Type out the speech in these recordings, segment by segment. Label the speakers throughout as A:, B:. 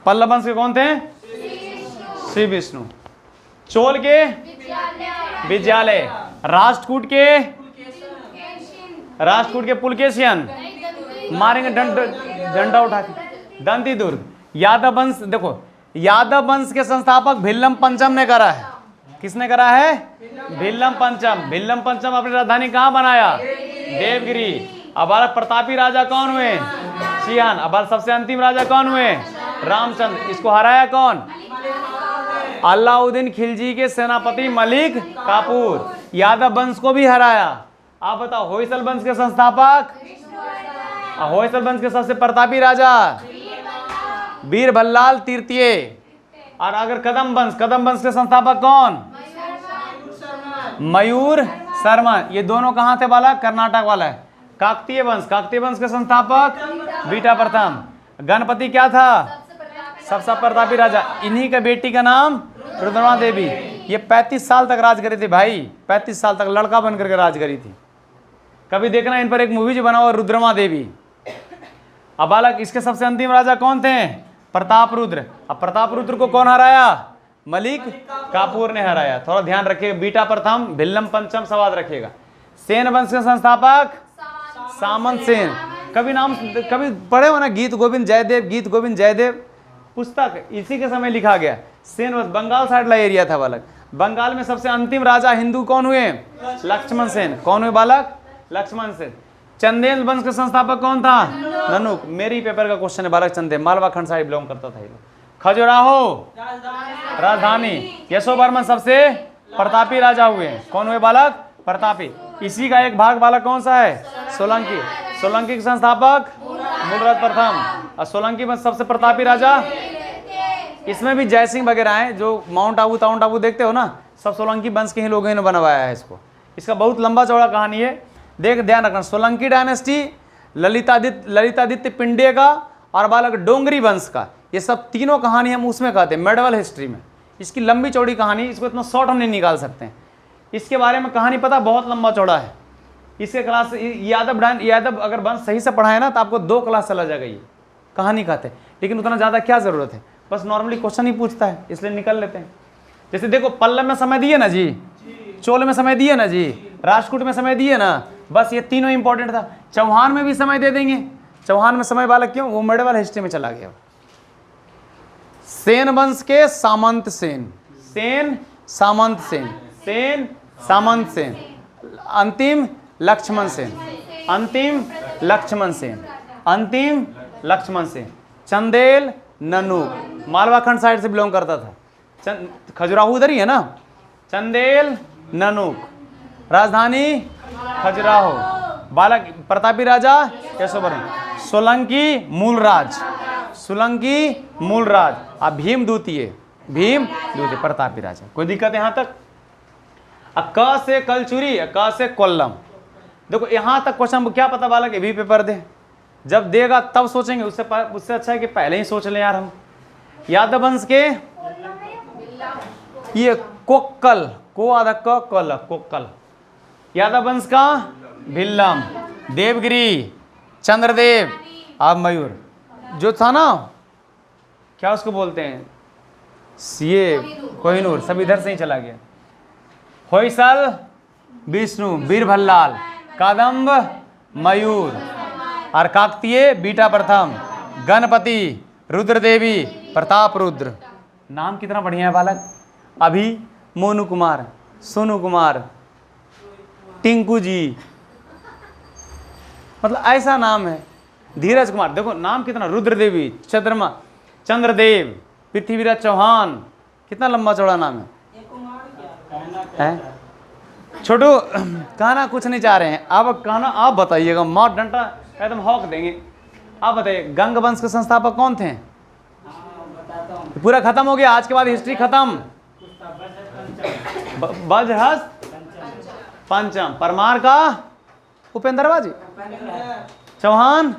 A: पल्लव वंश के कौन थे? श्री विष्णु। चोल के विद्यालय। राष्ट्रकूट के पुलकेशियन। मारेंगे डंडा उठा के। दंती दुर्ग। यादव वंश, देखो यादव वंश के संस्थापक भिल्लम पंचम ने करा है। किसने करा है? भिल्लम पंचम। भिल्लम पंचम अपनी राजधानी कहाँ बनाया? देवगिरी। अब बालक प्रतापी राजा कौन हुए? सियान। अब बालक सबसे अंतिम राजा कौन हुए? रामचंद्र। इसको हराया कौन? अलाउद्दीन खिलजी के सेनापति मलिक काफूर। यादव वंश को भी हराया। आप बताओ होयसल वंश के संस्थापक? होयसल वंश के सबसे प्रतापी राजा बीरबल्लाल तृतीय। और अगर कदम वंश के संस्थापक कौन? मयूर शर्मा। ये दोनों कहां थे बालक? कर्नाटक वाला है। काकतीय वंश के संस्थापक बीटा प्रथम। गणपति क्या था? सबसे प्रतापी राजा। इन्हीं का बेटी का नाम रुद्रमा देवी। ये 35 साल तक राज करी थी भाई, 35 साल तक लड़का बन करके राज करी थी। कभी देखना इन पर एक मूवी जो बना हुआ रुद्रमा देवी। अब बालक इसके सबसे अंतिम राजा कौन थे? प्रताप रुद्र। अब प्रताप रुद्र को कौन हराया? मलिक काफूर ने हराया। थोड़ा ध्यान रखिएगा, बीटा प्रथम भिल्लम पंचम सवाद रखिएगा। सेन वंश के संस्थापक सामंत सेन। कभी पढ़े हो ना गीत गोविंद जयदेव पुस्तक, इसी के समय लिखा गया। सेन वंश बंगाल साइड ला एरिया था बालक। बंगाल में सबसे अंतिम राजा हिंदू कौन हुए? लक्ष्मण सेन। कौन हुए बालक? लक्ष्मण सेन। चंदेल वंश के संस्थापक कौन था? ननुक। मेरी पेपर का क्वेश्चन है बालक। चंदेल मालवा खंड साइड बिलोंग करता था ये लोग। खजुराहो राजधानी। यशोवर्मन सबसे प्रतापी राजा हुए। कौन हुए बालक? प्रतापी। इसी का एक भाग बालक कौन सा है? सोलंकी। सोलंकी के संस्थापक मूलराज प्रथम। और सोलंकी वंश सबसे प्रतापी राजा। इसमें भी जयसिंह वगैरह हैं जो माउंट आबू देखते हो ना, सब सोलंकी वंश के ही लोगों ने बनवाया है इसको। इसका बहुत लंबा चौड़ा कहानी है, देख ध्यान रखना। सोलंकी डायनेस्टी, ललितादित्य पिंडे का और बालक डोंगरी वंश का, ये सब तीनों कहानी हम उसमें कहते हैं मेडिवल हिस्ट्री में। इसकी लंबी चौड़ी कहानी, इसको इतना शॉर्ट हम नहीं निकाल सकते हैं। इसके बारे में कहानी पता बहुत लंबा चौड़ा है। इसके क्लास यादव अगर वंश सही से पढ़ाए ना तो आपको 2 क्लास चला जाएगा ये कहानी कहते हैं। लेकिन उतना ज़्यादा क्या ज़रूरत है, बस नॉर्मली क्वेश्चन ही पूछता है इसलिए निकल लेते हैं। जैसे देखो पल्लव में समय दिए ना जी, चोल में समय दिए ना जी, राष्ट्रकूट में समय दिए ना, बस ये तीनों इंपॉर्टेंट था। चौहान में भी समय दे देंगे। चौहान में समय बालक क्यों? वो मेडिवल हिस्ट्री में चला गया। सेन वंश के सामंत सेन। सेन सामंत सेन। सेन सामंत सेन। अंतिम लक्ष्मण सेन। अंतिम लक्ष्मण सेन। अंतिम लक्ष्मण सेन। चंदेल ननूक, मालवा खंड साइड से बिलोंग करता था। खजुराहो उधर ही है ना। चंदेल ननूक, राजधानी खजुराहो। बालक प्रतापी राजा यशोवर्मन। सोलंकी मूलराज। सोलंकी मूलराज। अब भीम द्वितीय प्रतापी राजा। कोई दिक्कत यहाँ तक? क से कलचुरी, क से कोल्लम। देखो यहाँ तक क्वेश्चन क्या पता बालक, ये भी पेपर दे, जब देगा तब सोचेंगे। उससे अच्छा है कि पहले ही सोच लें यार हम। यादव वंश के ये कोक्कल, को आधा क कल कोक्कल। यादव वंश का भिल्लम, देवगिरी, चंद्रदेव और मयूर। जो था ना क्या उसको बोलते हैं, ये कोहिनूर, सब इधर से ही चला गया। होयसल विष्णु, बीरबल्लाल, कदम्ब मयूर और काकतीय बीटा प्रथम, गणपति, रुद्रदेवी, प्रताप रुद्र। नाम कितना बढ़िया है बालक। अभी मोनू कुमार, सोनू कुमार, टिंकू जी, मतलब ऐसा नाम है। धीरज कुमार, देखो नाम कितना। रुद्रदेवी, चंद्रदेव, पृथ्वीराज चौहान, कितना लंबा चौड़ा नाम है? छोटू कहना कुछ नहीं चाह रहे हैं, अब कहना आप बताइएगा, मार डंडा एकदम हौक देंगे। आप बताइए गंग वंश के संस्थापक कौन थे? पूरा खत्म हो गया, आज के बाद हिस्ट्री खत्म। बजहस्त पंचम। परमार का उपेंद्र बाजी, चौहान,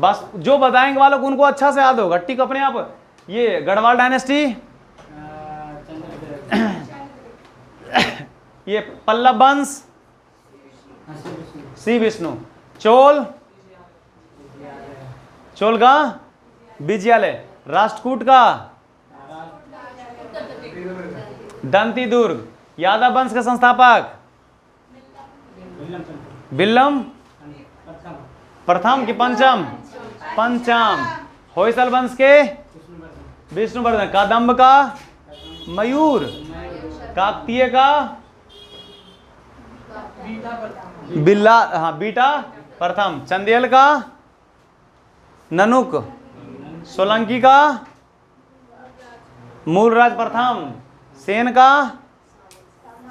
A: बस जो बताएंगे वालों को उनको अच्छा से याद होगा। टिक अपने आप। ये गढ़वाल डायनेस्टी, ये पल्लव वंश, श्री विष्णु। चोल का विजयालय। राष्ट्रकूट का दंती दुर्ग। यादव वंश का संस्थापक बिल्लम प्रथम की पंचम, पंचम। होयसल वंश के विष्णुवर्धन। कादम्ब का मयूर। काकतीय का बिल्ला, हाँ बीटा प्रथम। चंदेल का ननुक। सोलंकी का मूलराज प्रथम। सेन का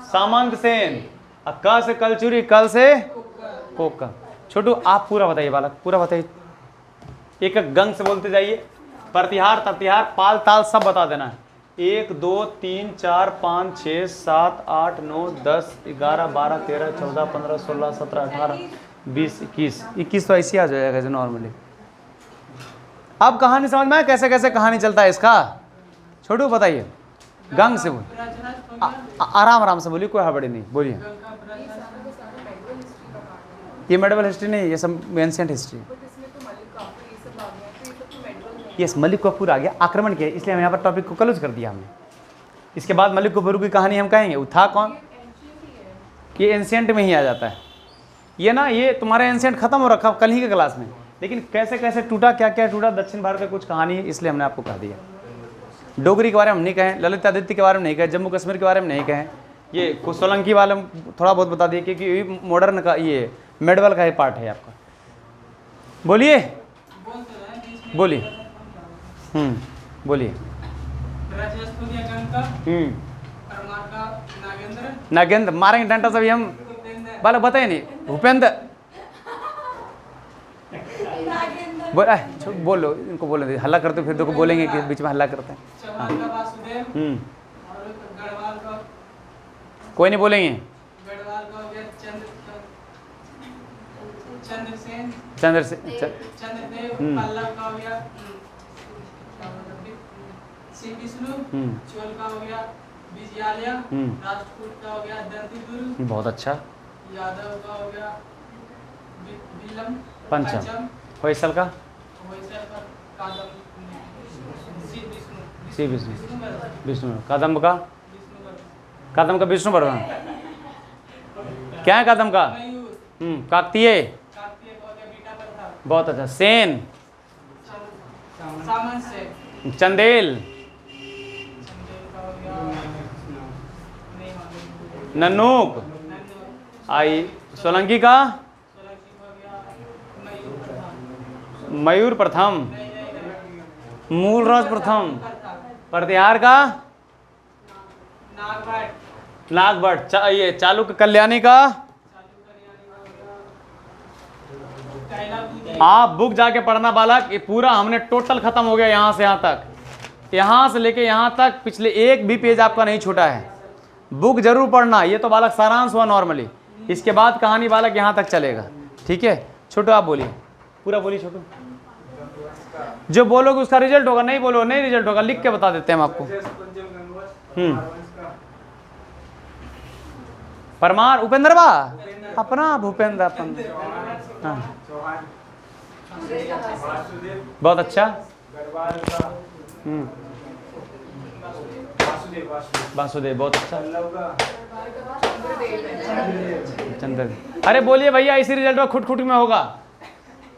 A: सामंत सेन। क से कलचुरी, कल से कोका। छोटू आप पूरा बताइए बालक, पूरा बताइए, एक एक गंग से बोलते जाइए। प्रतिहार, ततिहार, पाल, ताल सब बता देना है। 1 2 3 4 5 6 7 8 9 10 11 12 13 14 15 16 17 18 20 21 तो ऐसे आ जाएगा जैसे नॉर्मली। अब कहानी समझ में आया कैसे कैसे कहानी चलता है इसका? छोटू बताइए, गंग से बोल, आराम आराम से बोलिए, कोई हड़बड़ी नहीं, बोलिए। ये मेडिवल हिस्ट्री नहीं, ये सब ancient history. Yes, Malik Kafur आ गया, आक्रमण किया, इसलिए हम यहाँ पर टॉपिक को क्लोज कर दिया हमने। इसके बाद मलिक कफूर की कहानी हम कहेंगे। वो था कौन? ये एंशिएंट में ही आ जाता है ये ना। ये तुम्हारा एंशिएंट खत्म हो रखा कल ही के क्लास में, लेकिन कैसे कैसे टूटा, क्या क्या टूटा, दक्षिण भारत में कुछ कहानी है, इसलिए हमने आपको कह दिया। डोगरी के बारे में हम नहीं कहें, ललित आदित्य के बारे में नहीं कहें, जम्मू कश्मीर के बारे में नहीं कहें, ये कुछ सोलंकी वाले में थोड़ा बहुत बता दिए, क्योंकि मॉडर्न का ये मेडवल का ही पार्ट है आपका। बोलिए बोलिए, बोलिए। नागेंद्र मारेंगे डंडा सभी हम, बालक बताए नहीं। भूपेंद्र बोलो, इनको बोले, हल्ला करते फिर देखो बोलेंगे कि बीच में हल्ला करते हैं। हाँ। कोई नहीं बोलेंगे। चंद्र से बहुत अच्छा। यादव का हो गया पंचम। होयसल का सी विष्णु। कादम्ब का विष्णुवर्धन। क्या है कादम्ब का? काकतीय। बहुत अच्छा। सेन, चंदेल, नन्नूक। आई सोलंकी का मयूर प्रथम। मूलराज प्रथम। प्रतिहार का नागभट्ट। ये चालुक्य कल्याणी का। आप बुक जाके पढ़ना बालक, ये पूरा हमने टोटल खत्म हो गया यहाँ से यहाँ तक, यहाँ से लेके यहाँ तक पिछले एक भी पेज आपका नहीं छूटा है। बुक जरूर पढ़ना, ये तो बालक सारांश हुआ नॉर्मली। इसके बाद कहानी बालक यहाँ तक चलेगा, ठीक है। छोटू आप बोलिए, पूरा बोलिए छोटू। जो बोलोगे उसका रिजल्ट होगा, नहीं बोलो नहीं रिजल्ट होगा, लिख के बता देते हैं हम आपको। परमार उपेंद्र बा अपना भूपेंद्र अपन। हाँ बहुत अच्छा। वासुदेव बहुत अच्छा। चंद्र। अरे बोलिए भैया, इसी रिजल्ट खुट खुट में होगा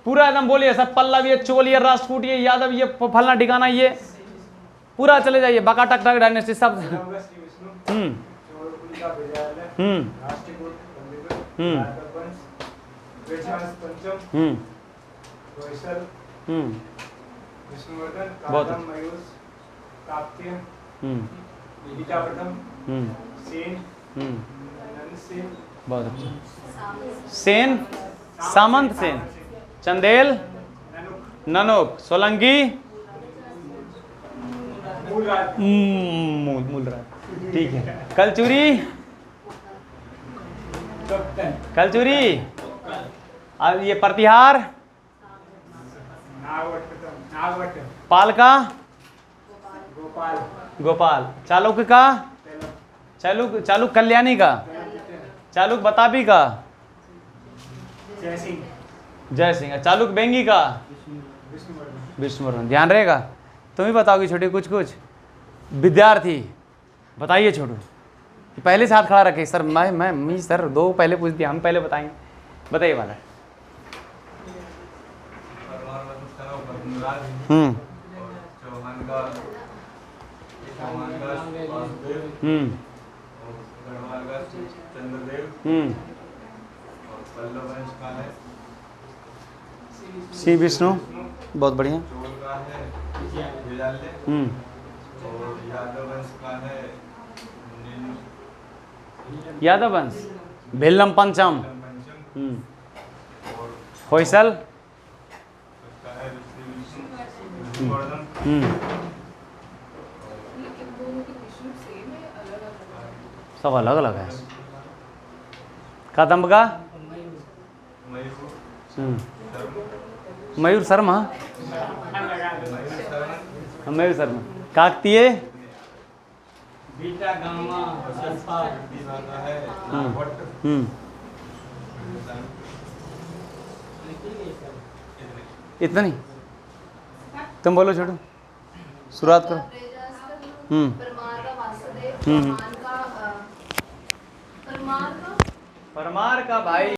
A: पूरा एकदम। बोलिए सब, पल्लव ये, चोल ये, राष्ट्रकूट ये, यादव ये, फलना ठिकाना ये, पूरा चले जाइए। बका टक टक डायनेस्टी सब। बहुत बहुत अच्छा। सेन, सामंत सेन, चंदेल, ननुक, सोलंकी, मूलराज, ठीक है। कलचुरी, और ये प्रतिहार, पालका, गोपाल। चालुक्य का, चालुक कल्याणी का, चालुक बताबी का, जय सिंह। चालुक बेंगी का, विष्णुवर्धन, ध्यान रहेगा। तुम ही बताओगी छोटी कुछ कुछ। विद्यार्थी, बताइए छोटू। पहले से हाथ खड़ा रखे सर। मैं सर दो पहले पूछ दिया, हम पहले बताएंगे। बताइए वाला।
B: चौहान का
A: हम्म
B: गढ़वाल का चंद्रदेव, और पल्लव वंश का है
A: श्री विष्णु, बहुत बढ़िया।
B: चोल का है विजाल्य, और यादव वंश का है
A: यादव वंश, भिल्लम पंचम।
B: पंचम, और
A: होयसल।
B: उसका है विष्णुवर्धन।
A: सब अलग अलग है। कदम्ब का Mayur Sharma, Mayur Sharma. Kakatiya,
B: beta gamma alpha का है भट्ट।
A: इतना नहीं, तुम बोलो छोटू, शुरुआत करो। परमार का भाई